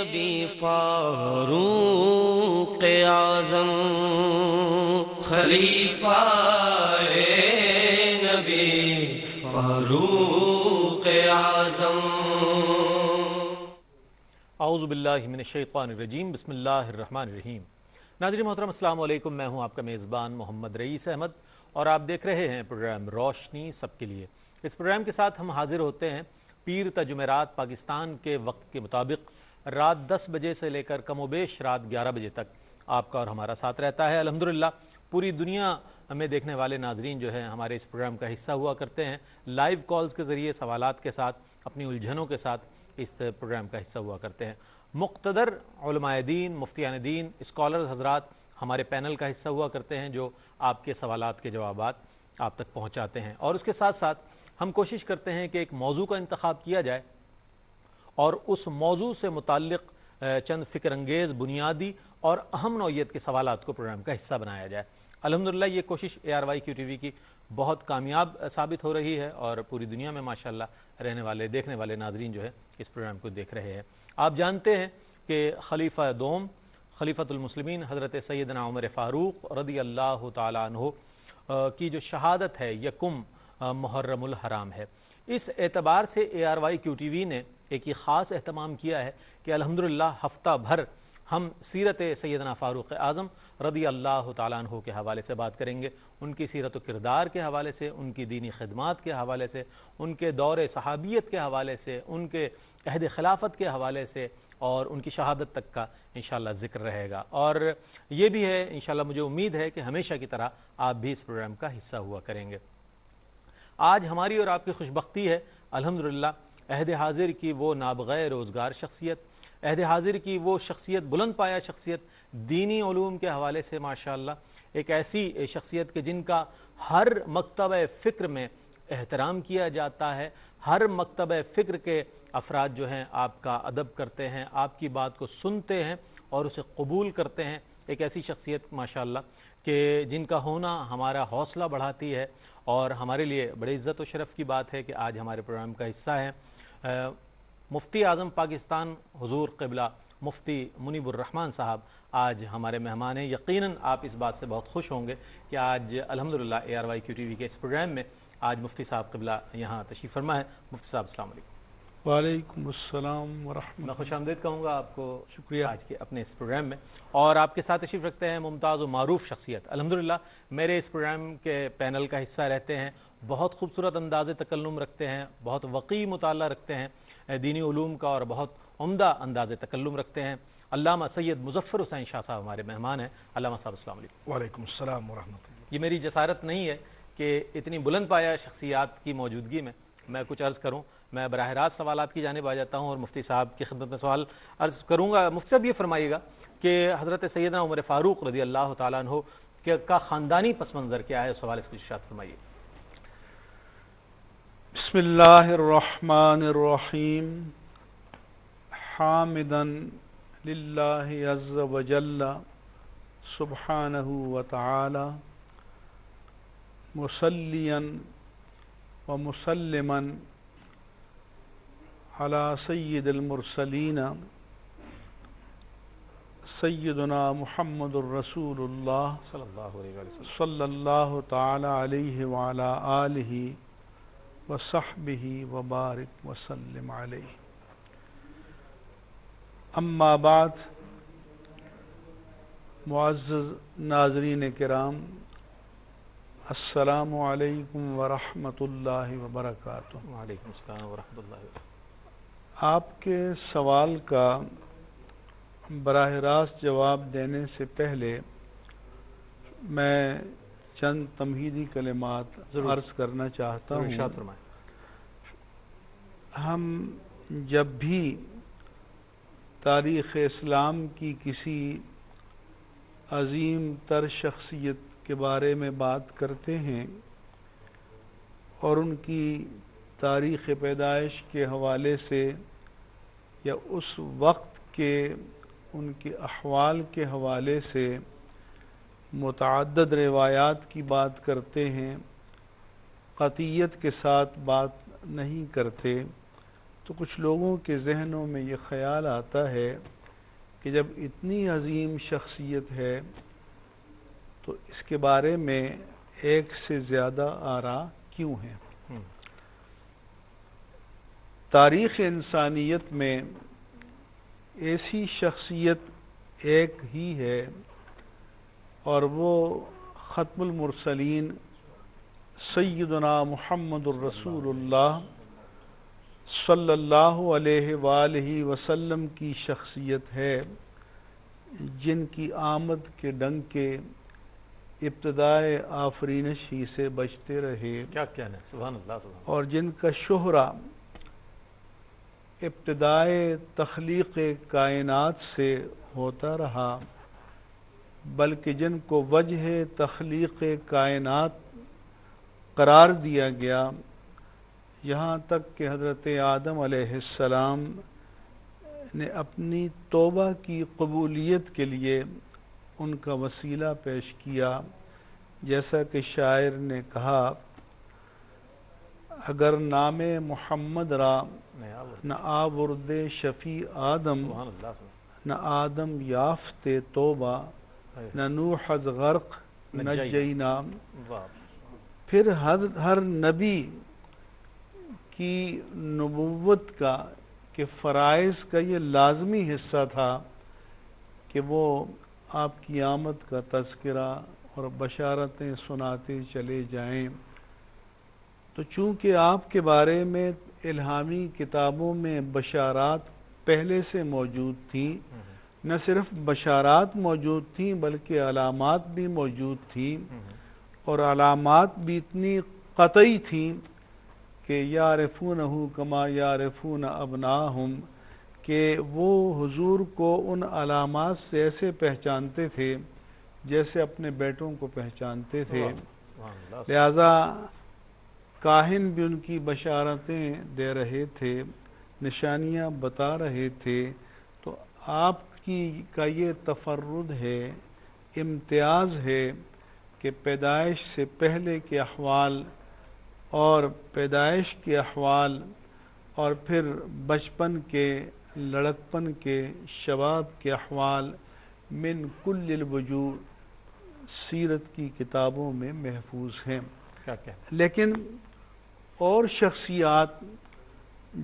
نبی فاروق اعظم خلیفہ نبی فاروق اعظم. اعوذ باللہ من الشیطان الرجیم. بسم اللہ الرحمن الرحیم. ناظرین محترم السلام علیکم. میں ہوں آپ کا میزبان محمد رئیس احمد اور آپ دیکھ رہے ہیں پروگرام روشنی سب کے لیے. اس پروگرام کے ساتھ ہم حاضر ہوتے ہیں پیر تا جمعرات پاکستان کے وقت کے مطابق رات 10 بجے سے لے کر کم و بیش رات 11 بجے تک آپ کا اور ہمارا ساتھ رہتا ہے. الحمدللہ پوری دنیا میں دیکھنے والے ناظرین جو ہیں ہمارے اس پروگرام کا حصہ ہوا کرتے ہیں. لائیو کالز کے ذریعے سوالات کے ساتھ اپنی الجھنوں کے ساتھ اس پروگرام کا حصہ ہوا کرتے ہیں. مقتدر علماء دین، مفتیان دین، اسکالرز حضرات ہمارے پینل کا حصہ ہوا کرتے ہیں جو آپ کے سوالات کے جوابات آپ تک پہنچاتے ہیں. اور اس کے ساتھ ساتھ ہم کوشش کرتے ہیں کہ ایک موضوع کا انتخاب کیا جائے اور اس موضوع سے متعلق چند فکر انگیز، بنیادی اور اہم نوعیت کے سوالات کو پروگرام کا حصہ بنایا جائے. الحمدللہ یہ کوشش ARYQ TV کی بہت کامیاب ثابت ہو رہی ہے اور پوری دنیا میں ماشاءاللہ رہنے والے دیکھنے والے ناظرین جو ہے اس پروگرام کو دیکھ رہے ہیں. آپ جانتے ہیں کہ خلیفہ دوم، خلیفۃ المسلمین حضرت سیدنا عمر فاروق رضی اللہ تعالیٰ عنہ کی جو شہادت ہے یکم محرم الحرام ہے. اس اعتبار سے ARYQ TV نے ایک یہ خاص اہتمام کیا ہے کہ الحمدللہ ہفتہ بھر ہم سیرت سیدنا فاروق اعظم رضی اللہ تعالیٰ عنہ کے حوالے سے بات کریں گے. ان کی سیرت و کردار کے حوالے سے، ان کی دینی خدمات کے حوالے سے، ان کے دور صحابیت کے حوالے سے، ان کے عہد خلافت کے حوالے سے اور ان کی شہادت تک کا انشاءاللہ ذکر رہے گا. اور یہ بھی ہے انشاءاللہ مجھے امید ہے کہ ہمیشہ کی طرح آپ بھی اس پروگرام کا حصہ ہوا کریں گے. آج ہماری اور آپ کی خوشبختی ہے الحمدللہ عہد حاضر کی وہ نابغہ روزگار شخصیت، عہد حاضر کی وہ شخصیت، بلند پایہ شخصیت، دینی علوم کے حوالے سے ماشاءاللہ ایک ایسی شخصیت کہ جن کا ہر مکتبہ فکر میں احترام کیا جاتا ہے. ہر مکتبہ فکر کے افراد جو ہیں آپ کا ادب کرتے ہیں، آپ کی بات کو سنتے ہیں اور اسے قبول کرتے ہیں. ایک ایسی شخصیت ماشاءاللہ کہ جن کا ہونا ہمارا حوصلہ بڑھاتی ہے اور ہمارے لیے بڑی عزت و شرف کی بات ہے کہ آج ہمارے پروگرام کا حصہ ہے مفتی اعظم پاکستان حضور قبلہ مفتی منیب الرحمن صاحب آج ہمارے مہمان ہیں. یقیناً آپ اس بات سے بہت خوش ہوں گے کہ آج الحمدللہ ARYQ TV کے اس پروگرام میں آج مفتی صاحب قبلہ یہاں تشریف فرما ہے. مفتی صاحب السلام علیکم. وعلیکم السلام ورحمۃ. میں خوش آمدید کہوں گا آپ کو شکریہ آج کے اپنے اس پروگرام میں. اور آپ کے ساتھ تشریف رکھتے ہیں ممتاز و معروف شخصیت الحمدللہ میرے اس پروگرام کے پینل کا حصہ رہتے ہیں، بہت خوبصورت انداز تکلم رکھتے ہیں، بہت وقی مطالعہ رکھتے ہیں دینی علوم کا اور بہت عمدہ انداز تکلم رکھتے ہیں. علامہ سید مظفر حسین شاہ صاحب ہمارے مہمان ہیں. علامہ صاحب السلام علیکم. وعلیکم السلام ورحمۃ اللہ. یہ میری جسارت نہیں ہے کہ اتنی بلند پایہ شخصیات کی موجودگی میں کچھ عرض کروں. میں براہ راست سوالات کی جانب آ جاتا ہوں اور مفتی صاحب کی خدمت میں سوال عرض کروں گا. مفتی صاحب یہ فرمائیے گا کہ حضرت سیدنا عمر فاروق رضی اللہ تعالیٰ عنہ کا خاندانی پس منظر کیا ہے، اس حوالے سے کچھ ارشاد فرمائیے. بسم اللہ الرحمن الرحیم. حامداً للہ عز وجل سبحانہ وتعالی مصلیاً ومسلماً علی سید المرسلین سیدنا محمد الرسول اللہ صلی اللہ علیہ وسلم صلی اللہ تعالی علیہ وعلی آلہ وصحبہ وبارک وسلم علیہ. اما بعد، معزز ناظرین کرام، السلام علیکم ورحمۃ اللہ وبرکاتہ. وعلیکم السلام ورحمۃ اللہ وبرکاتہ. آپ کے سوال کا براہ راست جواب دینے سے پہلے میں چند تمہیدی کلمات عرض کرنا چاہتا ہوں. ارشاد فرمائیں. ہم جب بھی تاریخ اسلام کی کسی عظیم تر شخصیت کے بارے میں بات کرتے ہیں اور ان کی تاریخ پیدائش کے حوالے سے یا اس وقت کے ان کے احوال کے حوالے سے متعدد روایات کی بات کرتے ہیں، قطعیت کے ساتھ بات نہیں کرتے، تو کچھ لوگوں کے ذہنوں میں یہ خیال آتا ہے کہ جب اتنی عظیم شخصیت ہے تو اس کے بارے میں ایک سے زیادہ آراء کیوں ہیں؟ تاریخ انسانیت میں ایسی شخصیت ایک ہی ہے اور وہ ختم المرسلین سیدنا محمد الرسول اللہ صلی اللہ علیہ وآلہ وسلم کی شخصیت ہے، جن کی آمد کے ڈنکے ابتدائے آفرینش ہی سے بجتے رہے، کیا کہنا ہے، سبحان اللہ سبحان اللہ، اور جن کا شہرہ ابتدائے تخلیق کائنات سے ہوتا رہا، بلکہ جن کو وجہ تخلیق کائنات قرار دیا گیا، یہاں تک کہ حضرت آدم علیہ السلام نے اپنی توبہ کی قبولیت کے لیے ان کا وسیلہ پیش کیا، جیسا کہ شاعر نے کہا، اگر نام محمد را نہ آورد شفیع آدم، سبحان اللہ سبحان نہ آدم یافت توبہ، اللہ، نہ نوح از غرق نجینا۔ واہ، پھر ہر نبی کی نبوت کا کہ فرائض کا یہ لازمی حصہ تھا کہ وہ آپ کی آمد کا تذکرہ اور بشارتیں سناتے چلے جائیں۔ تو چونکہ آپ کے بارے میں الہامی کتابوں میں بشارات پہلے سے موجود تھیں، نہ صرف بشارات موجود تھیں بلکہ علامات بھی موجود تھیں، اور علامات بھی اتنی قطعی تھیں کہ یعرفونہ کما یعرفون ابناہم، کہ وہ حضور کو ان علامات سے ایسے پہچانتے تھے جیسے اپنے بیٹوں کو پہچانتے تھے، سبحان اللہ، لہذا کاہن بھی ان کی بشارتیں دے رہے تھے، نشانیاں بتا رہے تھے۔ تو آپ کا یہ تفرد ہے، امتیاز ہے کہ پیدائش سے پہلے کے احوال اور پیدائش کے احوال اور پھر بچپن کے، لڑکپن کے، شباب کے احوال من کل الوجوہ سیرت کی کتابوں میں محفوظ ہیں۔ کیا کہنا، لیکن اور شخصیات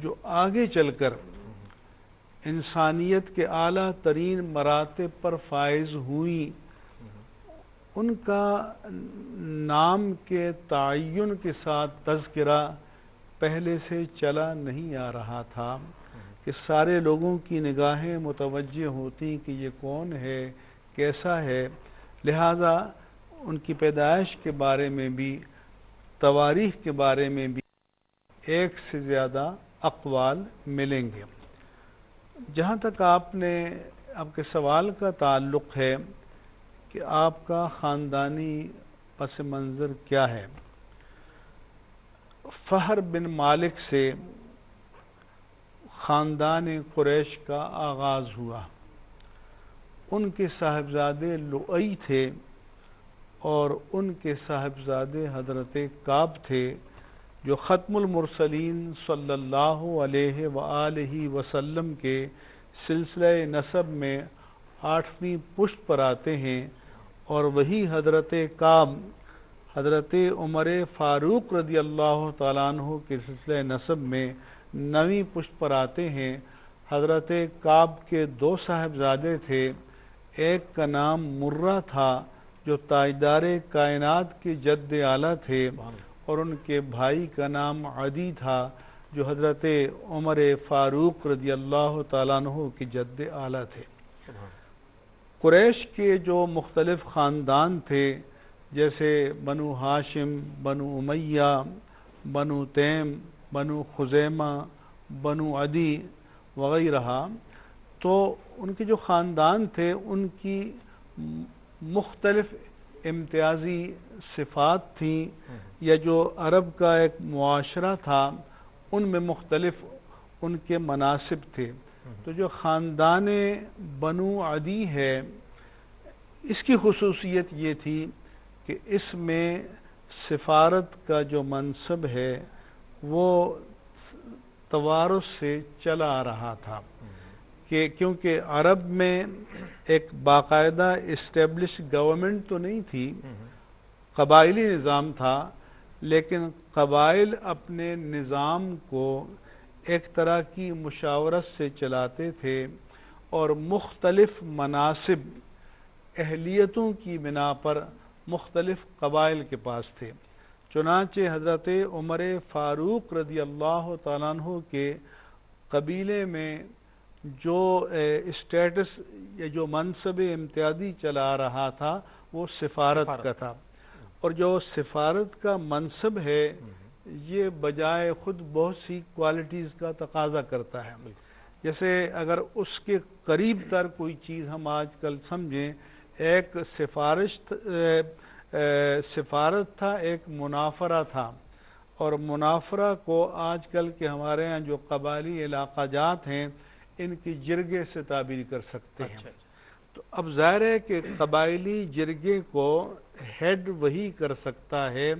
جو آگے چل کر انسانیت کے اعلیٰ ترین مراتب پر فائز ہوئیں، ان کا نام کے تعین کے ساتھ تذکرہ پہلے سے چلا نہیں آ رہا تھا کہ سارے لوگوں کی نگاہیں متوجہ ہوتی کہ یہ کون ہے، کیسا ہے، لہٰذا ان کی پیدائش کے بارے میں بھی، تواریخ کے بارے میں بھی ایک سے زیادہ اقوال ملیں گے۔ جہاں تک آپ کے سوال کا تعلق ہے کہ آپ کا خاندانی پس منظر کیا ہے، فہر بن مالک سے خاندان قریش کا آغاز ہوا۔ ان کے صاحبزادے لؤی تھے اور ان کے صاحبزادے حضرت کعب تھے، جو ختم المرسلین صلی اللہ علیہ وآلہ وسلم کے سلسلہ نسب میں 8ویں پشت پر آتے ہیں، اور وہی حضرت کعب حضرت عمر فاروق رضی اللہ تعالیٰ عنہ کے سلسلہ نسب میں 9ویں پشت پر آتے ہیں۔ حضرت کعب کے 2 صاحبزادے تھے، ایک کا نام مرہ تھا جو تاجدار کائنات کے جد اعلیٰ تھے، اور ان کے بھائی کا نام عدی تھا جو حضرت عمر فاروق رضی اللہ تعالیٰ عنہ کے جد اعلیٰ تھے۔ قریش کے جو مختلف خاندان تھے، جیسے بنو ہاشم، بنو امیہ، بنو تیم، بنو خزیمہ، بنو عدی وغیرہ، تو ان کے جو خاندان تھے ان کی مختلف امتیازی صفات تھیں، یا جو عرب کا ایک معاشرہ تھا ان میں مختلف ان کے مناسب تھے۔ تو جو خاندان بنو عدی ہے، اس کی خصوصیت یہ تھی کہ اس میں سفارت کا جو منصب ہے وہ توارث سے چلا آ رہا تھا، کہ کیونکہ عرب میں ایک باقاعدہ اسٹیبلش گورنمنٹ تو نہیں تھی، قبائلی نظام تھا، لیکن قبائل اپنے نظام کو ایک طرح کی مشاورت سے چلاتے تھے، اور مختلف مناصب اہلیتوں کی بنا پر مختلف قبائل کے پاس تھے۔ چنانچہ حضرت عمر فاروق رضی اللہ تعالیٰ عنہ کے قبیلے میں جو اسٹیٹس یا جو منصب امتیازی چلا رہا تھا وہ سفارت کا تھا، اور جو سفارت کا منصب ہے یہ بجائے خود بہت سی کوالٹیز کا تقاضا کرتا ہے۔ جیسے اگر اس کے قریب تر کوئی چیز ہم آج کل سمجھیں، ایک سفارت تھا، ایک منافرہ تھا، اور منافرہ کو آج کل کے ہمارے ہیں جو قبائلی علاقہ جات ہیں ان کی جرگے سے تعبیر کر سکتے ہیں۔ تو اب ظاہر ہے کہ قبائلی جرگے کو ہیڈ وہی کر سکتا ہے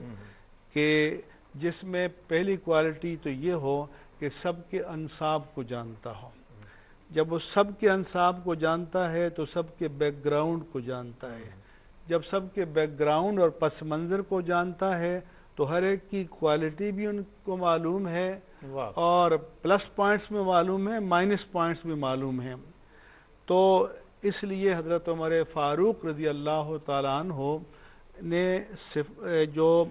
کہ جس میں پہلی کوالٹی تو یہ ہو کہ سب کے انصاب کو جانتا ہو۔ جب وہ سب کے انصاب کو جانتا ہے تو سب کے بیک گراؤنڈ کو جانتا ہے، جب سب کے بیک گراؤنڈ اور پس منظر کو جانتا ہے تو ہر ایک کی کوالٹی بھی ان کو معلوم ہے، اور پلس پوائنٹس میں معلوم ہے، مائنس پوائنٹس بھی معلوم ہیں۔ تو اس لیے حضرت عمر فاروق رضی اللہ تعالیٰ عنہ نے جو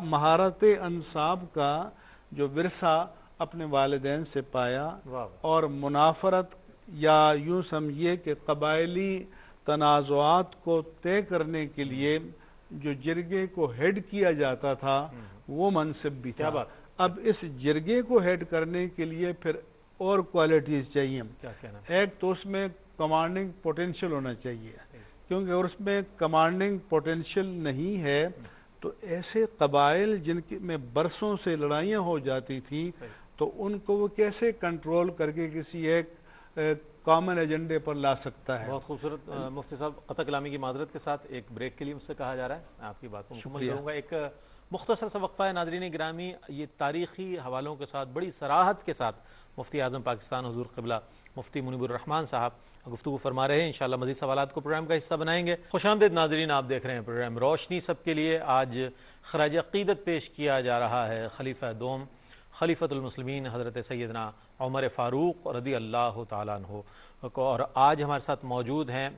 مہارت انصاب کا جو ورثہ اپنے والدین سے پایا، اور منافرت یا یوں سمجھیے کہ قبائلی تنازعات کو طے کرنے کے لیے جو جرگے کو ہیڈ کیا جاتا تھا وہ منصب بھی تھا۔ اب اس جرگے کو ہیڈ کرنے کے لیے پھر اور کوالٹیز چاہیے۔ ایک تو اس میں کمانڈنگ پوٹینشل ہونا چاہیے، کیونکہ اگر اس میں کمانڈنگ پوٹینشل نہیں ہے تو ایسے قبائل جن میں برسوں سے لڑائیاں ہو جاتی تھیں تو ان کو وہ کیسے کنٹرول کر کے کسی ایک کامن ایجنڈے پر لا سکتا ہے۔ بہت خوبصورت مفتی صاحب، قطع کلامی کی معذرت کے ساتھ ایک بریک کے لیے مجھ سے کہا جا رہا ہے، میں آپ کی بات کو مکمل کروں گا۔ ایک مختصر سا وقفہ ہے ناظرین گرامی، یہ تاریخی حوالوں کے ساتھ بڑی صراحت کے ساتھ مفتی اعظم پاکستان حضور قبلہ مفتی منیب الرحمان صاحب گفتگو فرما رہے ہیں۔ انشاءاللہ مزید سوالات کو پروگرام کا حصہ بنائیں گے۔ خوش آمدید ناظرین، آپ دیکھ رہے ہیں پروگرام روشنی سب کے لیے۔ آج خراج عقیدت پیش کیا جا رہا ہے خلیفہ دوم خلیفۃ المسلمین حضرت سیدنا عمر فاروق رضی اللہ تعالیٰ عنہ کو، اور آج ہمارے ساتھ موجود ہیں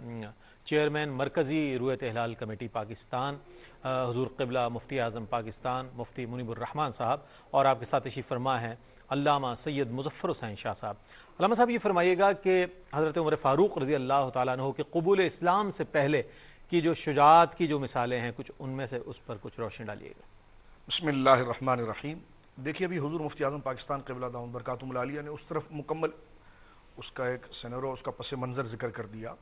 چیئرمین مرکزی رویت ہلال کمیٹی پاکستان حضور قبلہ مفتی اعظم پاکستان مفتی منیب الرحمان صاحب، اور آپ کے ساتھ تشریف فرما ہیں علامہ سید مظفر حسین شاہ صاحب۔ علامہ صاحب یہ فرمائیے گا کہ حضرت عمر فاروق رضی اللہ تعالیٰ عنہ کے قبول اسلام سے پہلے کی جو شجاعت کی جو مثالیں ہیں کچھ ان میں سے اس پر کچھ روشنی ڈالیے گا۔ بسم اللہ الرحمن الرحیم۔ دیکھیے ابھی حضور مفتی اعظم پاکستان قبلہ دامت برکاتہم العالیہ نے اس طرف مکمل اس کا ایک سینیرو، اس کا پس منظر ذکر کر دیا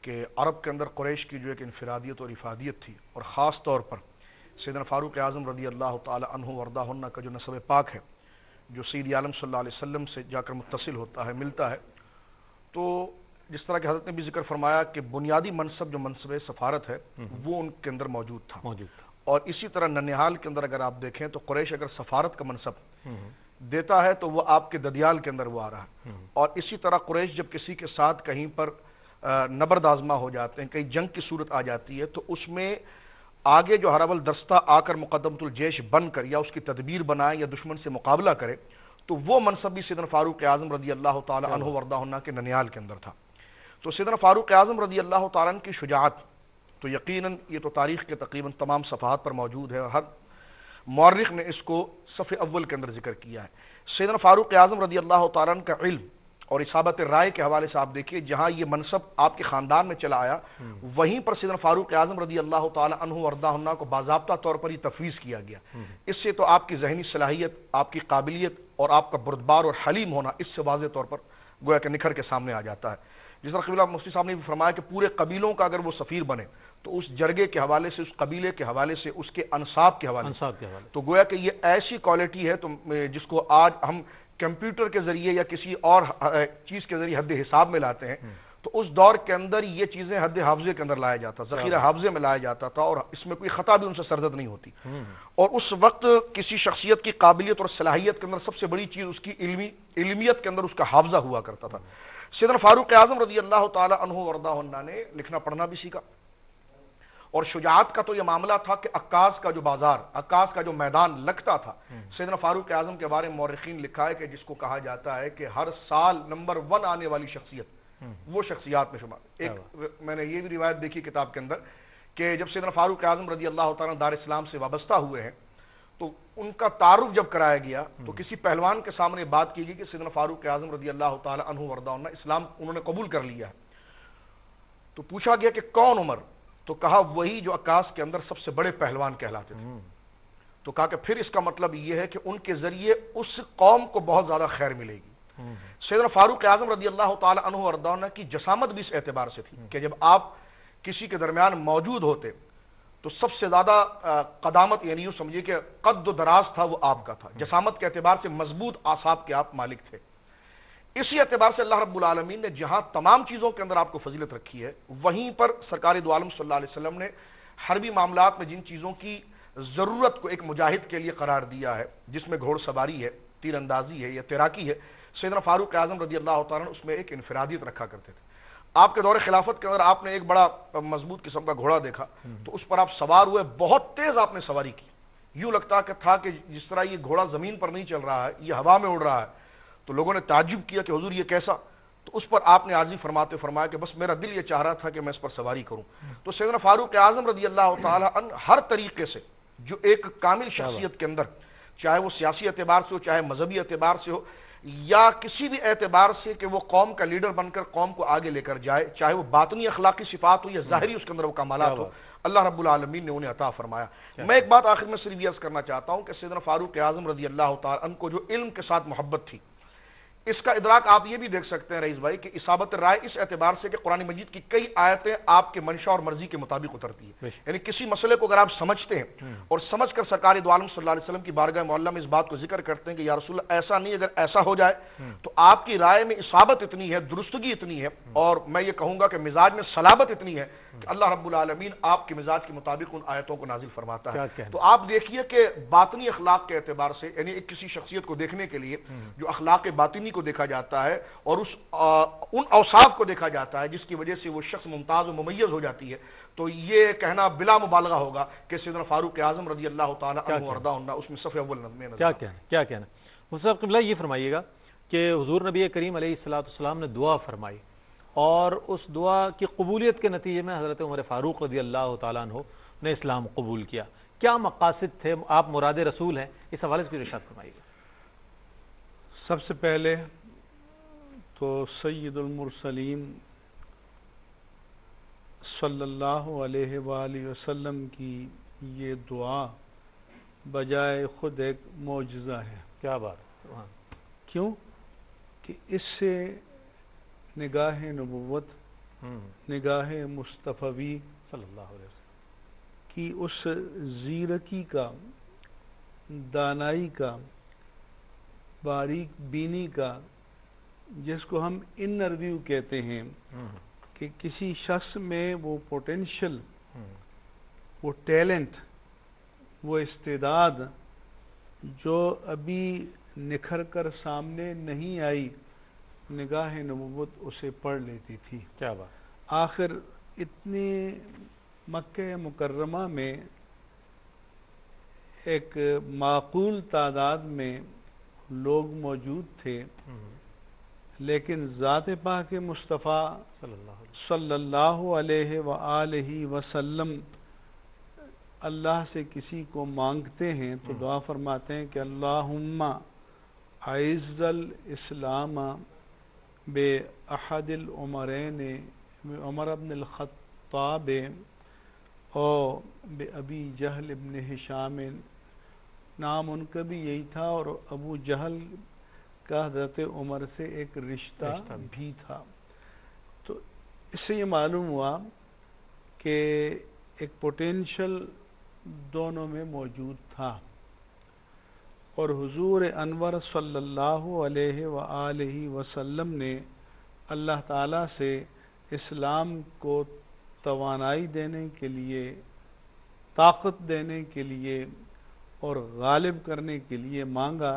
کہ عرب کے اندر قریش کی جو ایک انفرادیت اور افادیت تھی، اور خاص طور پر سیدنا فاروق اعظم رضی اللہ تعالی عنہ ورداہن کا جو نسب پاک ہے، جو سید عالم صلی اللہ علیہ وسلم سے جا کر متصل ہوتا ہے، ملتا ہے، تو جس طرح کہ حضرت نے بھی ذکر فرمایا کہ بنیادی منصب جو منصب سفارت ہے وہ ان کے اندر موجود تھا۔ اور اسی طرح ننہال کے اندر اگر آپ دیکھیں تو قریش اگر سفارت کا منصب دیتا ہے تو وہ آپ کے ددیال کے اندر وہ آ رہا ہے، اور اسی طرح قریش جب کسی کے ساتھ کہیں پر نبرد آزما ہو جاتے ہیں، کہیں جنگ کی صورت آ جاتی ہے، تو اس میں آگے جو حرب الدستہ آ کر مقدمۃ الجیش بن کر یا اس کی تدبیر بنائے یا دشمن سے مقابلہ کرے، تو وہ منصب بھی سیدنا فاروق اعظم رضی اللہ تعالی عنہ وردہ عنہ کے ننیال کے اندر تھا۔ تو سیدنا فاروق اعظم رضی اللہ تعالیٰ عنہ کی شجاعت تو یقیناً یہ تو تاریخ کے تقریباً تمام صفحات پر موجود ہے، اور ہر مورخ نے اس کو صف اول کے اندر ذکر کیا ہے۔ سیدنا فاروق اعظم رضی اللہ تعالیٰ عنہ کا علم اور اصابت رائے کے حوالے سے آپ دیکھیے، جہاں یہ منصب آپ کے خاندان میں چلا آیا، وہیں پر سیدنا فاروق اعظم رضی اللہ تعالیٰ عنہ وردہ عنہ کو باضابطہ طور پر یہ تفویض کیا گیا۔ اس سے تو آپ کی ذہنی صلاحیت، آپ کی قابلیت اور آپ کا بردبار اور حلیم ہونا اس سے واضح طور پر گویا کہ نکھر کے سامنے آ جاتا ہے۔ جس طرح قبلہ مفتی صاحب نے بھی فرمایا کہ پورے قبیلوں کا اگر وہ سفیر بنے تو اس جرگے کے حوالے سے، اس قبیلے کے حوالے سے، اس کے انصاب کے حوالے سے، تو گویا کہ یہ ایسی کوالٹی ہے تو جس کو آج ہم کمپیوٹر کے ذریعے یا کسی اور چیز کے ذریعے حد حساب میں لاتے ہیں، تو اس دور کے اندر یہ چیزیں حد حافظے کے اندر لایا جاتا، ذخیرہ حافظے میں لایا جاتا تھا، اور اس میں کوئی خطا بھی ان سے سرزد نہیں ہوتی. اور اس وقت کسی شخصیت کی قابلیت اور صلاحیت کے اندر سب سے بڑی چیز اس کی علمیت کے اندر اس کا حافظہ ہوا کرتا تھا. سیدنا فاروق اعظم رضی اللہ تعالی عنہ وارضاہ عنہ نے لکھنا پڑھنا بھی سیکھا، اور شجاعت کا تو یہ معاملہ تھا کہ عکاظ کا جو بازار، عکاظ کا جو میدان لگتا تھا، سیدنا فاروق اعظم کے بارے میں مورخین لکھا ہے کہ جس کو کہا جاتا ہے کہ ہر سال نمبر 1 آنے والی شخصیت وہ شخصیات میں شمار. ایک میں نے یہ بھی روایت دیکھی کتاب کے اندر کہ جب سیدنا فاروق اعظم رضی اللہ تعالیٰ دار اسلام سے وابستہ ہوئے ہیں تو ان کا تعارف جب کرایا گیا تو کسی پہلوان کے سامنے بات کی گئی کہ سیدنا فاروق اعظم رضی اللہ تعالیٰ عنہ وارضاہ عنہ اسلام انہوں نے قبول کر لیا ہے. تو پوچھا گیا کہ کون عمر؟ تو کہا وہی جو عکاظ کے اندر سب سے بڑے پہلوان کہلاتے تھے. تو کہا کہ پھر اس کا مطلب یہ ہے کہ ان کے ذریعے اس قوم کو بہت زیادہ خیر ملے گی. سیدنا فاروق اعظم رضی اللہ تعالی عنہ وارضاہ عنہ کی جسامت بھی اس اعتبار سے تھی کہ جب آپ کسی کے درمیان موجود ہوتے تو سب سے زیادہ قدامت، یعنی یوں سمجھیے کہ قد و دراز تھا وہ آپ کا تھا. جسامت کے اعتبار سے مضبوط اعصاب کے آپ مالک تھے. اسی اعتبار سے اللہ رب العالمین نے جہاں تمام چیزوں کے اندر آپ کو فضیلت رکھی ہے، وہیں پر سرکار دو عالم صلی اللہ علیہ وسلم نے حربی معاملات میں جن چیزوں کی ضرورت کو ایک مجاہد کے لیے قرار دیا ہے، جس میں گھوڑ سواری ہے، تیر اندازی ہے یا تیراکی ہے، سیدنا فاروق اعظم رضی اللہ تعالیٰ عنہ اس میں ایک انفرادیت رکھا کرتے تھے. آپ کے دور خلافت کے اندر آپ نے ایک بڑا مضبوط قسم کا گھوڑا دیکھا تو اس پر آپ سوار ہوئے، بہت تیز آپ نے سواری کی، یوں لگتا تھا کہ جس طرح یہ گھوڑا زمین پر نہیں چل رہا ہے، یہ ہوا میں اڑ رہا ہے. تو لوگوں نے تعجب کیا کہ حضور یہ کیسا؟ تو اس پر آپ نے عاجزی فرماتے فرمایا کہ بس میرا دل یہ چاہ رہا تھا کہ میں اس پر سواری کروں. تو سیدنا فاروق اعظم رضی اللہ تعالیٰ عنہ ہر طریقے سے جو ایک کامل شخصیت کے اندر، چاہے وہ سیاسی اعتبار سے ہو، چاہے مذہبی اعتبار سے ہو، یا کسی بھی اعتبار سے کہ وہ قوم کا لیڈر بن کر قوم کو آگے لے کر جائے، چاہے وہ باطنی اخلاقی صفات ہو یا ظاہری اس کے اندر وہ کمالات ہو، اللہ رب العالمین نے انہیں عطا فرمایا. میں ایک بات آخر میں صرف یہ عرض کرنا چاہتا ہوں کہ سیدنا فاروق اعظم رضی اللہ تعالیٰ عنہ کو جو علم کے ساتھ محبت تھی، اس کا ادراک آپ یہ بھی دیکھ سکتے ہیں رئیس بھائی کہ اصابت رائے اس اعتبار سے کہ قرآن مجید کی کئی آیتیں آپ کے منشا اور مرضی کے مطابق اترتی ہیں. یعنی کسی مسئلے کو اگر آپ سمجھتے ہیں اور سمجھ کر سرکار دو عالم صلی اللہ علیہ وسلم کی بارگاہ معلیٰ میں اس بات کو ذکر کرتے ہیں کہ یا رسول اللہ ایسا نہیں، اگر ایسا ہو جائے تو آپ کی رائے میں اصابت اتنی ہے، درستگی اتنی ہے، اور میں یہ کہوں گا کہ مزاج میں صلابت اتنی ہے کہ اللہ رب العالمین آپ کے مزاج کے مطابق ان آیتوں کو نازل فرماتا ہے. تو آپ دیکھیے کہ باطنی اخلاق کے اعتبار سے، یعنی ایک کسی شخصیت کو دیکھنے کے لیے جو اخلاق باطنی کو دیکھا جاتا ہے اور ان اوصاف کو دیکھا جاتا ہے جس کی وجہ سے وہ شخص ممتاز و ممیز ہو جاتی ہے، تو یہ کہنا بلا مبالغہ ہوگا کہ سیدنا فاروق اعظم رضی اللہ تعالیٰ عنہ وارضاہ عنہ اس میں صف اول میں نظر. کیا کہنا مفتی صاحب قبلہ، یہ فرمائیے گا کہ حضور نبی کریم علیہ السلام نے دعا فرمائی اور اس دعا کی قبولیت کے نتیجے میں حضرت عمر فاروق رضی اللہ تعالیٰ عنہ نے اسلام قبول کیا. کیا مقاصد تھے؟ آپ مراد رسول ہیں، اس حوالے سے کچھ ارشاد فرمائیے گا. سب سے پہلے تو سید المرسلین صلی اللہ علیہ وآلہ وسلم کی یہ دعا بجائے خود ایک معجزہ ہے. کیا بات ہے، سبحان. کیوں کہ اس سے نگاہ نبوت، نگاہ مصطفی صلی اللہ علیہ وسلم کی اس زیرکی کا، دانائی کا، باریک بینی کا، جس کو ہم انر ویو کہتے ہیں، کہ کسی شخص میں وہ پوٹینشل، وہ ٹیلنٹ، وہ استعداد جو ابھی نکھر کر سامنے نہیں آئی، نگاہ نبوت اسے پڑھ لیتی تھی. کیا بات. آخر اتنی مکہ مکرمہ میں ایک معقول تعداد میں لوگ موجود تھے، لیکن ذات پاک مصطفیٰ صلی اللہ علیہ وآلہ وسلم اللہ سے کسی کو مانگتے ہیں تو دعا فرماتے ہیں کہ اللہم اعز الاسلام بے احد العمرین عمر ابن الخطاب او بے ابی جہل ابن ہشام. نام ان کا بھی یہی تھا اور ابو جہل کا حضرت عمر سے ایک رشتہ بھی تھا. تو اس سے یہ معلوم ہوا کہ ایک پوٹینشل دونوں میں موجود تھا، اور حضور انور صلی اللہ علیہ وآلہ وسلم نے اللہ تعالیٰ سے اسلام کو توانائی دینے کے لیے، طاقت دینے کے لیے اور غالب کرنے کے لیے مانگا۔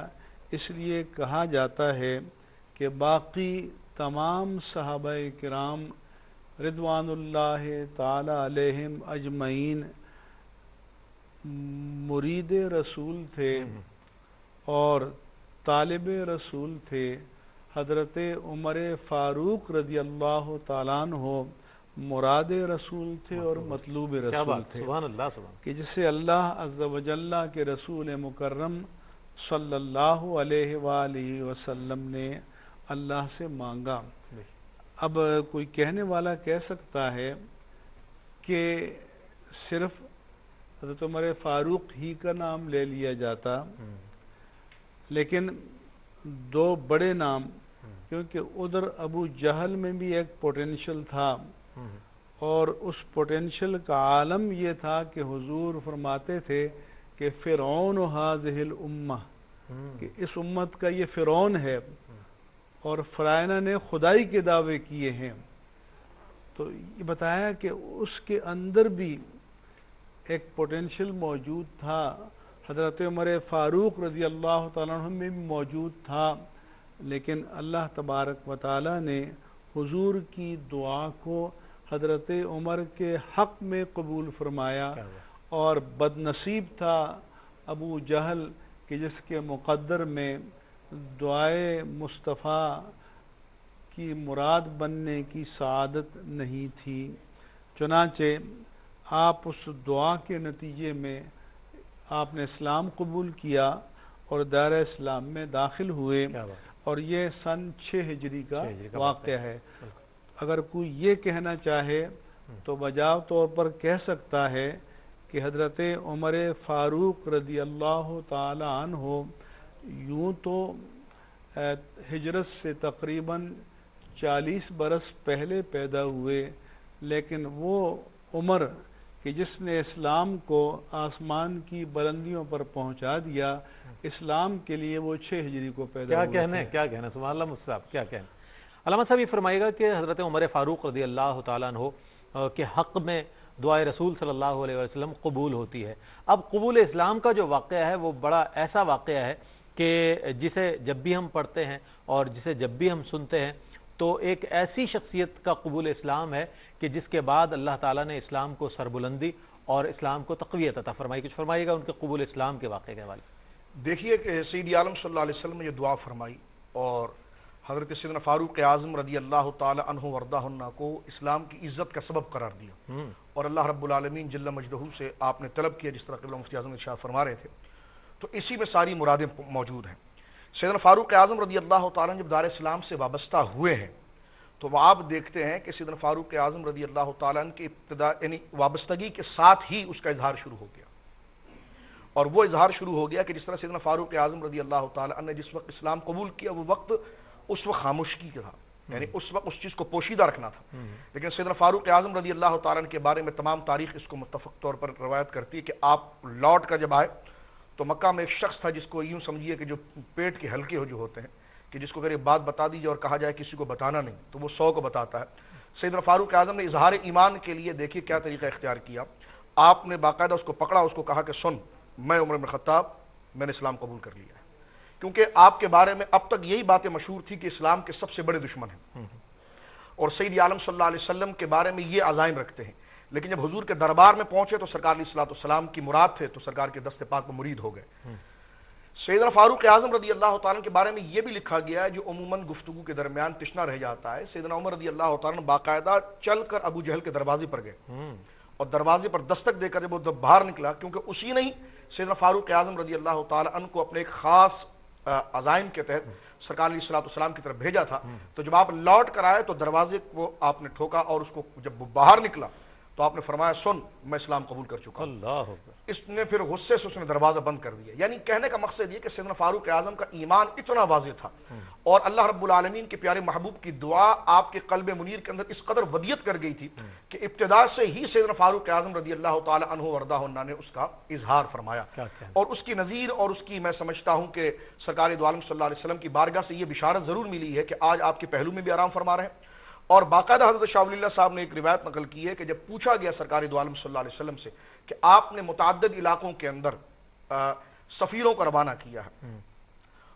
اس لیے کہا جاتا ہے کہ باقی تمام صحابہ کرام رضوان اللہ تعالی علیہم اجمعین مرید رسول تھے اور طالب رسول تھے۔ حضرت عمر فاروق رضی اللہ تعالیٰ عنہ مراد رسول تھے اور مطلوب کیا رسول بات، تھے، سبحان اللہ، سبحان کہ جسے اللہ عز و جل کے رسول مکرم صلی اللہ علیہ وآلہ وسلم نے اللہ سے مانگا۔ اللہ۔ اب کوئی کہنے والا کہہ سکتا ہے کہ صرف حضرت عمر فاروق ہی کا نام لے لیا جاتا، لیکن دو بڑے نام، کیونکہ ادھر ابو جہل میں بھی ایک پوٹینشل تھا، اور اس پوٹینشل کا عالم یہ تھا کہ حضور فرماتے تھے کہ فرعون هذه الامہ، کہ اس امت کا یہ فرعون ہے، اور فرعونہ نے خدائی کے دعوے کیے ہیں۔ تو یہ بتایا کہ اس کے اندر بھی ایک پوٹینشل موجود تھا، حضرت عمر فاروق رضی اللہ تعالیٰ عنہ میں بھی موجود تھا، لیکن اللہ تبارک و تعالیٰ نے حضور کی دعا کو حضرت عمر کے حق میں قبول فرمایا، اور بد نصیب تھا ابو جہل کہ جس کے مقدر میں دعائے مصطفیٰ کی مراد بننے کی سعادت نہیں تھی۔ چنانچہ آپ اس دعا کے نتیجے میں آپ نے اسلام قبول کیا اور دائرہ اسلام میں داخل ہوئے، اور یہ سن 6 ہجری کا واقعہ ہے۔ اگر کوئی یہ کہنا چاہے تو بجاو طور پر کہہ سکتا ہے کہ حضرت عمر فاروق رضی اللہ تعالی عنہ یوں تو ہجرت سے تقریباً 40 برس پہلے پیدا ہوئے، لیکن وہ عمر کہ جس نے اسلام کو آسمان کی بلندیوں پر پہنچا دیا، اسلام کے لیے وہ 6 ہجری کو پیدا ہوئے تھے۔ کیا کہنا سبحان اللہ مصطفیٰ، کیا کہنا۔ علامہ صاحب یہ فرمائے گا کہ حضرت عمر فاروق رضی اللہ تعالیٰ عنہ کے حق میں دعائے رسول صلی اللہ علیہ وسلم قبول ہوتی ہے۔ اب قبول اسلام کا جو واقعہ ہے وہ بڑا ایسا واقعہ ہے کہ جسے جب بھی ہم پڑھتے ہیں اور جسے جب بھی ہم سنتے ہیں تو ایک ایسی شخصیت کا قبول اسلام ہے کہ جس کے بعد اللہ تعالیٰ نے اسلام کو سربلندی اور اسلام کو تقویت عطا فرمائی۔ کچھ فرمائیے گا ان کے قبول اسلام کے واقعے کے حوالے سے۔ دیکھیے کہ سید عالم صلی اللہ علیہ وسلم نے یہ دعا فرمائی، اور حضرت سیدنا فاروق اعظم رضی اللہ تعالی عنہ وردہ عنہ کو اسلام کی عزت کا سبب قرار دیا، اور اللہ رب العالمین جل مجدہ سے آپ نے طلب کیا، جس طرح قبلہ مفتی اعظم ارشاد فرما رہے تھے۔ تو اسی میں ساری مرادیں موجود ہیں۔ سیدنا فاروق اعظم رضی اللہ تعالیٰ جب دار اسلام سے وابستہ ہوئے ہیں تو وہ آپ دیکھتے ہیں کہ سیدنا فاروق اعظم رضی اللہ تعالیٰ کی ابتدا یعنی وابستگی کے ساتھ ہی اس کا اظہار شروع ہو گیا، اور وہ اظہار شروع ہو گیا کہ جس طرح سیدنا فاروق اعظم رضی اللہ تعالیٰ نے جس وقت اسلام قبول کیا وہ وقت اس وقت خاموشی کا تھا، یعنی اس وقت اس چیز کو پوشیدہ رکھنا تھا، لیکن سیدنا فاروق اعظم رضی اللہ تعالیٰ کے بارے میں تمام تاریخ اس کو متفق طور پر روایت کرتی ہے کہ آپ لوٹ کر جب آئے تو مکہ میں ایک شخص تھا جس کو یوں سمجھیے کہ جو پیٹ کے ہلکے ہو جو ہوتے ہیں، کہ جس کو اگر یہ بات بتا دی جائے اور کہا جائے کسی کو بتانا نہیں تو وہ 100 کو بتاتا ہے۔ سیدنا فاروق اعظم نے اظہار ایمان کے لیے دیکھیے کیا طریقہ اختیار کیا، آپ نے باقاعدہ اس کو پکڑا، اس کو کہا کہ سن، میں عمر بن خطاب، میں نے اسلام قبول کر لیا ہے، کیونکہ آپ کے بارے میں اب تک یہی باتیں مشہور تھی کہ اسلام کے سب سے بڑے دشمن ہیں، اور سید عالم صلی اللہ علیہ وسلم کے بارے میں یہ عزائم رکھتے ہیں، لیکن جب حضور کے دربار میں پہنچے تو سرکار علیہ الصلوۃ والسلام کی مراد تھے تو سرکار کے دست پاک میں مرید ہو گئے۔ سیدنا فاروق اعظم رضی اللہ تعالیٰ کے بارے میں یہ بھی لکھا گیا ہے جو عموماً گفتگو کے درمیان تشنا رہ جاتا ہے، سیدنا عمر رضی اللہ تعالیٰ باقاعدہ چل کر ابو جہل کے دروازے پر گئے اور دروازے پر دستک دے کر جب وہ باہر نکلا، کیونکہ اسی نے ہی سیدنا فاروق اعظم رضی اللہ تعالیٰ عنہ کو اپنے ایک خاص عزائم کے تحت سرکار علیہ الصلوۃ والسلام کی طرف بھیجا تھا، تو جب آپ لوٹ کر آئے تو دروازے کو آپ نے ٹھوکا، اور اس کو جب وہ باہر نکلا تو آپ نے فرمایا سن، میں اسلام قبول کر چکا ہوں۔ اللہ اکبر۔ اس نے پھر غصے سے اس نے دروازہ بند کر دیا، یعنی کہنے کا مقصد یہ کہ سیدنا فاروق اعظم کا ایمان اتنا واضح تھا، اور اللہ رب العالمین کے پیارے محبوب کی دعا آپ کے قلب منیر کے اندر اس قدر ودیت کر گئی تھی کہ ابتدا سے ہی سیدنا فاروق اعظم رضی اللہ تعالی عنہ وردہ عنہ نے اس کا اظہار فرمایا، اور اس کی نظیر اور اس کی میں سمجھتا ہوں کہ سرکار دو عالم صلی اللہ علیہ وسلم کی بارگاہ سے یہ بشارت ضرور ملی ہے کہ آج آپ کے پہلو میں بھی آرام فرما رہے ہیں، اور باقاعدہ حضرت شاہ ولی اللہ صاحب نے ایک روایت نقل کی ہے کہ جب پوچھا گیا سرکار دو عالم صلی اللہ علیہ وسلم سے کہ آپ نے متعدد علاقوں کے اندر سفیروں کو روانہ کیا ہے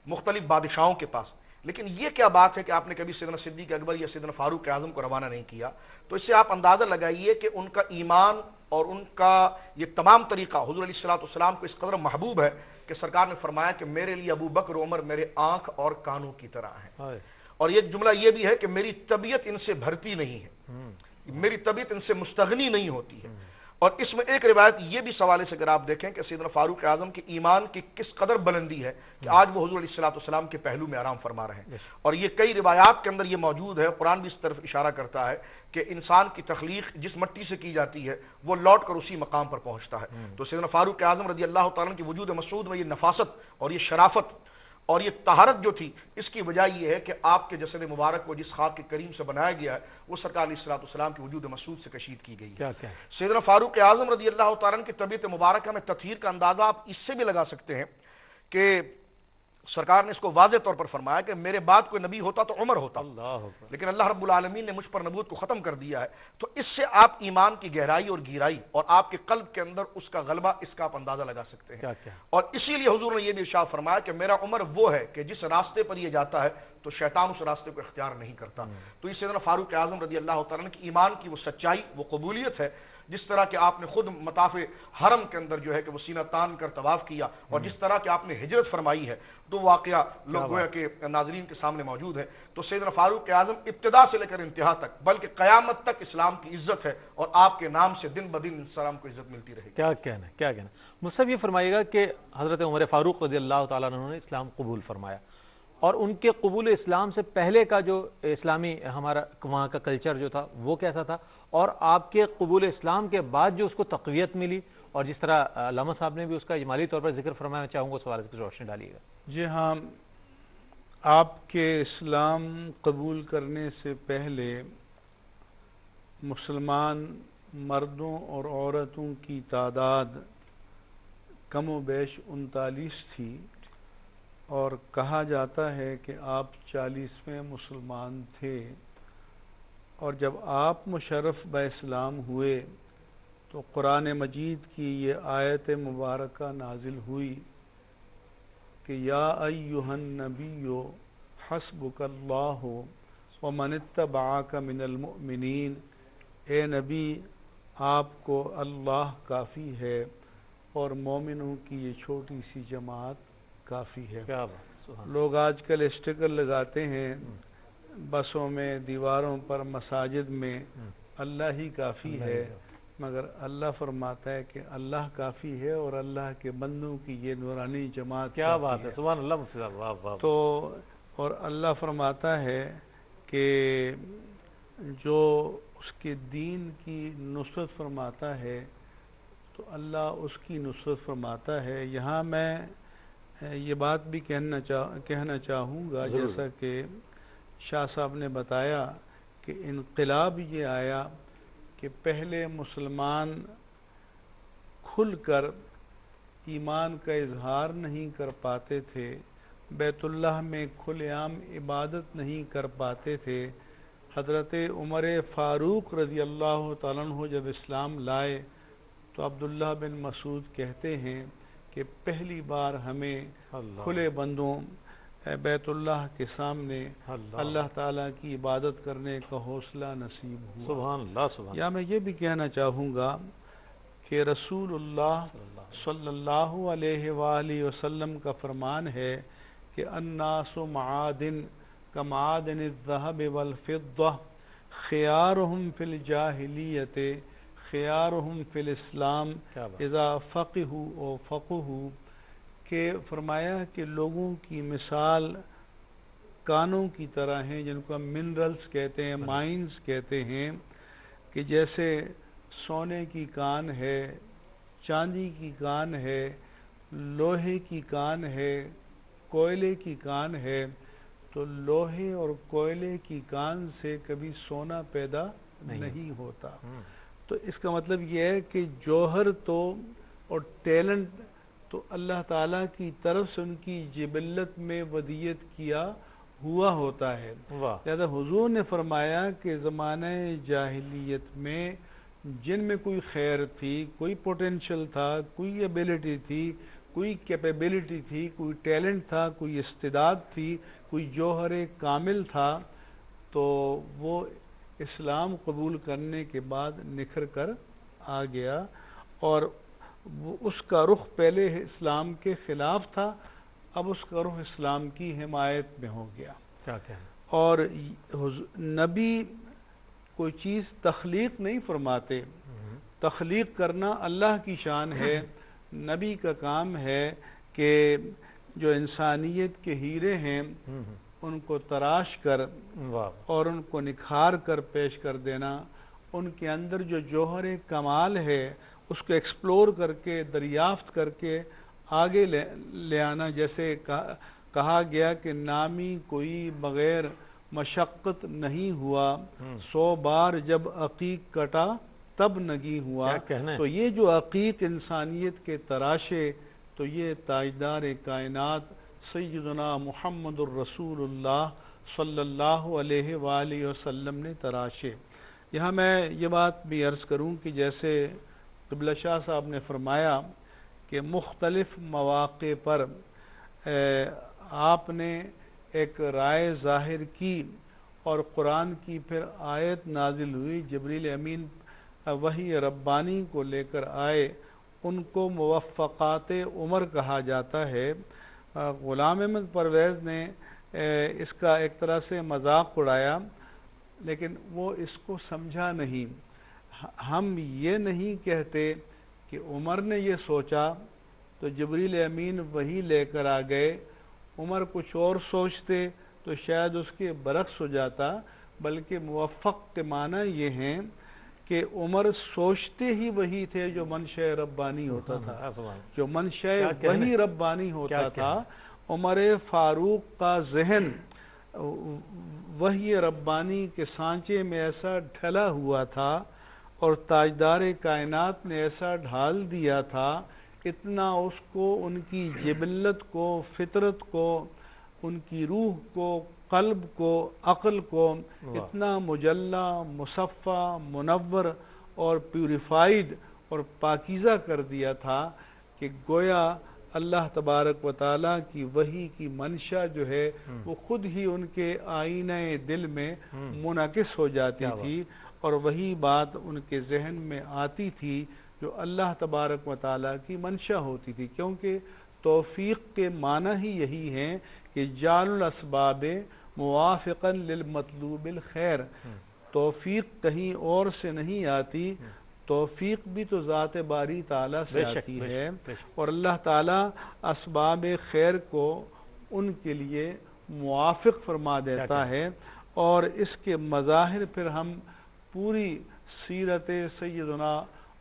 مختلف بادشاہوں کے پاس، لیکن یہ کیا بات ہے کہ آپ نے کبھی سیدنا صدیق اکبر یا سیدنا فاروق اعظم کو روانہ نہیں کیا، تو اس سے آپ اندازہ لگائیے کہ ان کا ایمان اور ان کا یہ تمام طریقہ حضور علیہ السلام کو اس قدر محبوب ہے کہ سرکار نے فرمایا کہ میرے لیے ابو بکر و عمر میرے آنکھ اور کانوں کی طرح ہیں، اور یہ جملہ یہ بھی ہے کہ میری طبیعت ان سے بھرتی نہیں ہے، میری طبیعت ان سے مستغنی نہیں ہوتی ہے۔ اور اس میں ایک روایت یہ بھی سوالے سے اگر آپ دیکھیں کہ سیدنا فاروق اعظم کے ایمان کی کس قدر بلندی ہے کہ آج وہ حضور علیہ السلام کے پہلو میں آرام فرما رہے ہیں، اور یہ کئی روایات کے اندر یہ موجود ہے، قرآن بھی اس طرف اشارہ کرتا ہے کہ انسان کی تخلیق جس مٹی سے کی جاتی ہے وہ لوٹ کر اسی مقام پر پہنچتا ہے۔ تو سیدنا فاروق اعظم رضی اللہ تعالیٰ عنہ کی وجود مسعود میں یہ نفاست اور یہ شرافت اور یہ طہارت جو تھی، اس کی وجہ یہ ہے کہ آپ کے جسد مبارک کو جس خاک کے کریم سے بنایا گیا ہے وہ سرکار علیہ السلام کی وجود مسعود سے کشید کی گئی ہے۔ سیدنا فاروق اعظم رضی اللہ تعالیٰ عنہ کی طبیعت مبارکہ میں تطہیر کا اندازہ آپ اس سے بھی لگا سکتے ہیں کہ سرکار نے اس کو واضح طور پر فرمایا کہ میرے بعد کوئی نبی ہوتا تو عمر ہوتا، لیکن اللہ رب العالمین نے مجھ پر نبوت کو ختم کر دیا ہے۔ تو اس سے آپ ایمان کی گہرائی اور گہرائی اور آپ کے قلب کے اندر اس کا غلبہ، اس کا آپ اندازہ لگا سکتے ہیں۔ اور اسی لیے حضور نے یہ بھی ارشاد فرمایا کہ میرا عمر وہ ہے کہ جس راستے پر یہ جاتا ہے تو شیطان اس راستے کو اختیار نہیں کرتا۔ تو یہ سیدنا فاروق اعظم رضی اللہ تعالیٰ عنہ کی ایمان کی وہ سچائی، وہ قبولیت ہے، جس طرح کہ آپ نے خود مطاف حرم کے اندر جو ہے کہ وہ سینہ تان کر طواف کیا، اور جس طرح کہ آپ نے ہجرت فرمائی ہے، تو واقعہ لوگ گویا کہ ناظرین کے سامنے موجود ہے۔ تو سیدنا فاروق اعظم ابتدا سے لے کر انتہا تک بلکہ قیامت تک اسلام کی عزت ہے، اور آپ کے نام سے دن بدن اسلام کو عزت ملتی رہے گی۔ کیا کہنا ہے، کیا کہنا ہے۔ مجھ سے یہ فرمائیے گا کہ حضرت عمر فاروق رضی اللہ تعالیٰ عنہ نے اسلام قبول فرمایا، اور ان کے قبول اسلام سے پہلے کا جو اسلامی ہمارا وہاں کا کلچر جو تھا وہ کیسا تھا، اور آپ کے قبول اسلام کے بعد جو اس کو تقویت ملی، اور جس طرح علامہ صاحب نے بھی اس کا اجمالی طور پر ذکر فرمایا، میں چاہوں گا اس حوالے سے روشنی ڈالیے گا۔ جی ہاں، آپ کے اسلام قبول کرنے سے پہلے مسلمان مردوں اور عورتوں کی تعداد کم و بیش 39 تھی، اور کہا جاتا ہے کہ آپ 40ویں مسلمان تھے، اور جب آپ مشرف باسلام ہوئے تو قرآن مجید کی یہ آیت مبارکہ نازل ہوئی کہ یا ایہا النبی حسبک اللہ ومن اتبعک من المؤمنین، اے نبی آپ کو اللہ کافی ہے اور مومنوں کی یہ چھوٹی سی جماعت کافی ہے۔ کیا بات، لوگ آج کل اسٹیکر لگاتے ہیں بسوں میں، دیواروں پر، مساجد میں، اللہ ہی کافی ہے، مگر اللہ فرماتا ہے کہ اللہ کافی ہے اور اللہ کے بندوں کی یہ نورانی جماعت کیا بات ہے، سبحان اللہ مفتی صاحب، واہ واہ۔ تو اور اللہ فرماتا ہے کہ جو اس کے دین کی نصرت فرماتا ہے تو اللہ اس کی نصرت فرماتا ہے۔ یہاں میں یہ بات بھی کہنا چاہوں گا، جیسا کہ شاہ صاحب نے بتایا کہ انقلاب یہ آیا کہ پہلے مسلمان کھل کر ایمان کا اظہار نہیں کر پاتے تھے، بیت اللہ میں کھلے عام عبادت نہیں کر پاتے تھے۔ حضرت عمر فاروق رضی اللہ تعالیٰ عنہ جب اسلام لائے تو عبداللہ بن مسعود کہتے ہیں کہ پہلی بار ہمیں کھلے بندوں بیت اللہ کے سامنے اللہ تعالیٰ کی عبادت کرنے کا حوصلہ نصیب ہوا۔ سبحان اللہ، سبحان۔ یا میں یہ بھی کہنا چاہوں گا کہ رسول اللہ صلی اللہ علیہ وآلہ وسلم کا فرمان ہے کہ الناس معادن کمعادن الذهب والفضة خیارهم فی الجاہلیت خیارهم فی الاسلام اذا فقہوا او فقہوا، کہ فرمایا کہ لوگوں کی مثال کانوں کی طرح ہیں، جن کو ہم منرلز کہتے ہیں، مائنز کہتے ہیں، کہ جیسے سونے کی کان ہے، چاندی کی کان ہے، لوہے کی کان ہے، کوئلے کی کان ہے، تو لوہے اور کوئلے کی کان سے کبھی سونا پیدا نہیں ہوتا۔ تو اس کا مطلب یہ ہے کہ جوہر تو اور ٹیلنٹ تو اللہ تعالیٰ کی طرف سے ان کی جبلت میں ودیت کیا ہوا ہوتا ہے۔ واہ لہذا حضور نے فرمایا کہ زمانہ جاہلیت میں جن میں کوئی خیر تھی، کوئی پوٹینشل تھا، کوئی ایبیلٹی تھی، کوئی کیپیبلٹی تھی، کوئی ٹیلنٹ تھا، کوئی استعداد تھی، کوئی جوہر کامل تھا، تو وہ اسلام قبول کرنے کے بعد نکھر کر آ گیا، اور اس کا رخ پہلے اسلام کے خلاف تھا، اب اس کا رخ اسلام کی حمایت میں ہو گیا۔ کیا کہنا، اور نبی کوئی چیز تخلیق نہیں فرماتے، تخلیق کرنا اللہ کی شان ہے۔ نبی کا کام ہے کہ جو انسانیت کے ہیرے ہیں ان کو تراش کر واہ اور ان کو نکھار کر پیش کر دینا، ان کے اندر جو جوہر کمال ہے اس کو ایکسپلور کر کے، دریافت کر کے آگے لے آنا۔ جیسے کہا گیا کہ نامی کوئی بغیر مشقت نہیں ہوا، 100 بار جب عقیق کٹا تب نگی ہوا۔ کیا کہنا ہے۔ تو یہ جو عقیق انسانیت کے تراشے، تو یہ تاجدار کائنات سیدنا محمد الرسول اللہ صلی اللہ علیہ وآلہ وسلم نے تراشے۔ یہاں میں یہ بات بھی عرض کروں کہ جیسے قبلہ شاہ صاحب نے فرمایا کہ مختلف مواقع پر آپ نے ایک رائے ظاہر کی اور قرآن کی پھر آیت نازل ہوئی، جبریل امین وحی ربانی کو لے کر آئے، ان کو موفقات عمر کہا جاتا ہے۔ غلام احمد پرویز نے اس کا ایک طرح سے مذاق اڑایا، لیکن وہ اس کو سمجھا نہیں۔ ہم یہ نہیں کہتے کہ عمر نے یہ سوچا تو جبریل امین وہی لے کر آ گئے، عمر کچھ اور سوچتے تو شاید اس کے برعکس ہو جاتا، بلکہ موفق کے معنی یہ ہیں کہ عمر سوچتے ہی وہی تھے جو منشأ ربانی ہوتا تھا، جو منشأ وہی ربانی ہوتا تھا۔ عمر فاروق کا ذہن وحی ربانی کے سانچے میں ایسا ڈھلا ہوا تھا اور تاجدار کائنات نے ایسا ڈھال دیا تھا، اتنا اس کو، ان کی جبلت کو، فطرت کو، ان کی روح کو، قلب کو، عقل کو اتنا مجلہ، مصفہ، منور اور پیوریفائیڈ اور پاکیزہ کر دیا تھا کہ گویا اللہ تبارک و تعالیٰ کی وحی کی منشا جو ہے وہ خود ہی ان کے آئینہ دل میں منعکس ہو جاتی تھی، اور وہی بات ان کے ذہن میں آتی تھی جو اللہ تبارک و تعالیٰ کی منشا ہوتی تھی۔ کیونکہ توفیق کے معنی ہی یہی ہیں کہ جعل الاسباب موافقا للمطلوب الخیر۔ توفیق کہیں اور سے نہیں آتی، توفیق بھی تو ذات باری تعالیٰ سے آتی ہے، اور اللہ تعالیٰ اسباب خیر کو ان کے لیے موافق فرما دیتا ہے۔ اور اس کے مظاہر پھر ہم پوری سیرت سیدنا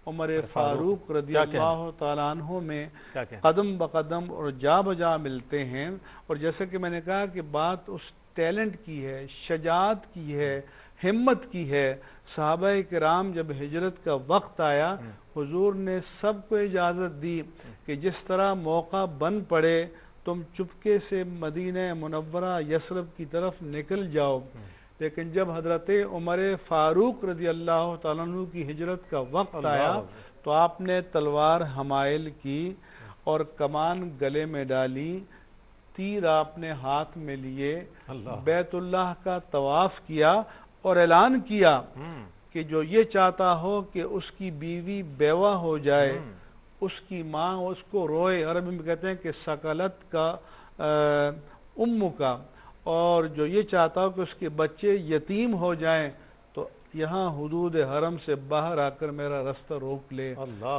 عمر فاروق رضی اللہ تعالیٰ عنہ میں قدم بقدم اور جا بجا ملتے ہیں۔ اور جیسا کہ میں نے کہا کہ بات اس ٹیلنٹ کی ہے، شجاعت کی ہے، ہمت کی ہے۔ صحابہ کرام جب ہجرت کا وقت آیا، حضور نے سب کو اجازت دی کہ جس طرح موقع بن پڑے تم چپکے سے مدینہ منورہ یثرب کی طرف نکل جاؤ، لیکن جب حضرت عمر فاروق رضی اللہ تعالیٰ عنہ کی ہجرت کا وقت آیا تو آپ نے تلوار حمائل کی اور کمان گلے میں ڈالی، تیر آپ نے ہاتھ میں لیے، بیت اللہ کا طواف کیا اور اعلان کیا کہ جو یہ چاہتا ہو کہ اس کی بیوی بیوہ ہو جائے، اس کی ماں اس کو روئے، عربی میں کہتے ہیں کہ سکلت کا ام کا، اور جو یہ چاہتا ہو کہ اس کے بچے یتیم ہو جائیں تو یہاں حدود حرم سے باہر آ کر میرا رستہ روک لے۔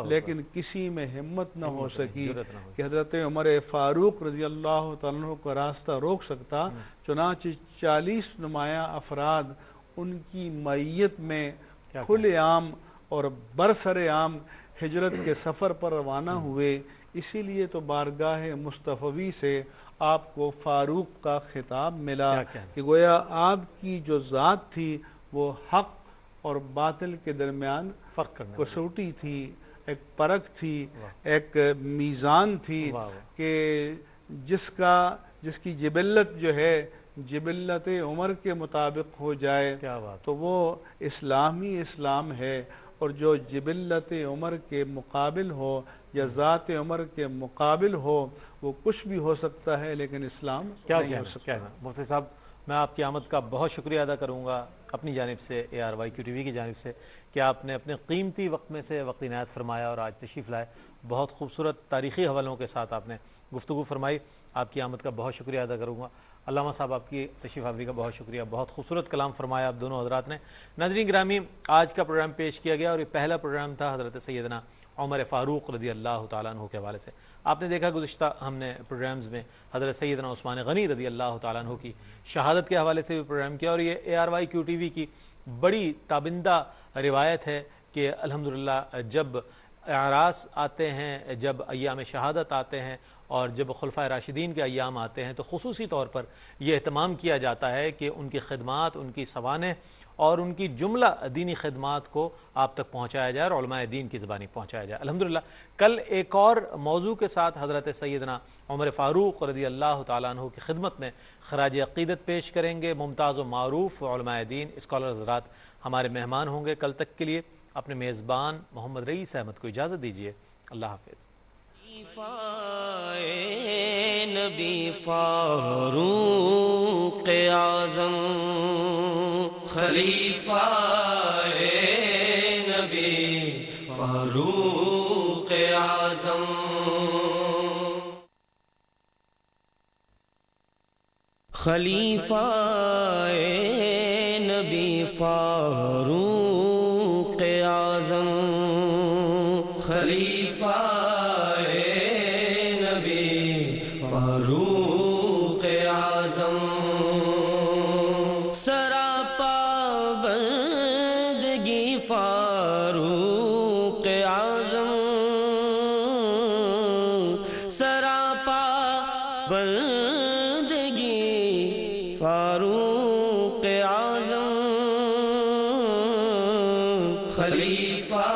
لیکن کسی میں ہمت نہ ہو سکی کہ حضرت عمر فاروق رضی اللہ تعالیٰ عنہ کا راستہ روک سکتا، چنانچہ 40 نمایاں افراد ان کی معیت میں کھلے عام اور برسر عام ہجرت کے سفر پر روانہ ہوئے۔ اسی لیے تو بارگاہ مصطفی سے آپ کو فاروق کا خطاب ملا کہ گویا آپ کی جو ذات تھی وہ حق اور باطل کے درمیان فرق کرنا کسوٹی تھی، ایک پرکھ تھی، ایک میزان تھی کہ جس کی جبلت جو ہے جبلت عمر کے مطابق ہو جائے کیا بات، تو وہ اسلام ہی اسلام ہے، اور جو جبلت عمر کے مقابل ہو یا ذات عمر کے مقابل ہو وہ کچھ بھی ہو سکتا ہے لیکن اسلام کیا نہیں ہو کہنا، سکتا۔ کیا کہنا مفتی صاحب، میں آپ کی آمد کا بہت شکریہ ادا کروں گا اپنی جانب سے، ARYQ TV کی جانب سے، کہ آپ نے اپنے قیمتی وقت میں سے وقت عنایت فرمایا اور آج تشریف لائے۔ بہت خوبصورت تاریخی حوالوں کے ساتھ آپ نے گفتگو فرمائی، آپ کی آمد کا بہت شکریہ ادا کروں گا۔ علامہ صاحب آپ کی تشریف آوری کا بہت شکریہ، بہت خوبصورت کلام فرمایا آپ دونوں حضرات نے۔ ناظرین گرامی، آج کا پروگرام پیش کیا گیا اور یہ پہلا پروگرام تھا حضرت سیدنا عمر فاروق رضی اللہ تعالیٰ عنہ کے حوالے سے۔ آپ نے دیکھا گزشتہ ہم نے پروگرامز میں حضرت سیدنا عثمان غنی رضی اللہ تعالیٰ عنہ کی شہادت کے حوالے سے بھی پروگرام کیا، اور یہ ARYQ TV کی بڑی تابندہ روایت ہے کہ الحمدللہ جب اعراس آتے ہیں، جب ایام شہادت آتے ہیں اور جب خلفائے راشدین کے ایام آتے ہیں تو خصوصی طور پر یہ اہتمام کیا جاتا ہے کہ ان کی خدمات، ان کی سوانح اور ان کی جملہ دینی خدمات کو آپ تک پہنچایا جائے اور علماء دین کی زبانی پہنچایا جائے۔ الحمدللہ کل ایک اور موضوع کے ساتھ حضرت سیدنا عمر فاروق رضی اللہ تعالیٰ عنہ کی خدمت میں خراج عقیدت پیش کریں گے ممتاز و معروف علماء دین، اسکالر حضرات ہمارے مہمان ہوں گے۔ کل تک کے لیے اپنے میزبان محمد رئیس احمد کو اجازت دیجیے، اللہ حافظ۔ نبی فاروق اعظم، خلیفہ نبی فاروق اعظم، خلیفہ نبی فاروق اعظم، خلیفہ فاروق اعظم، سراپا بندگی فاروق اعظم، سراپا بندگی فاروق اعظم، خلیفہ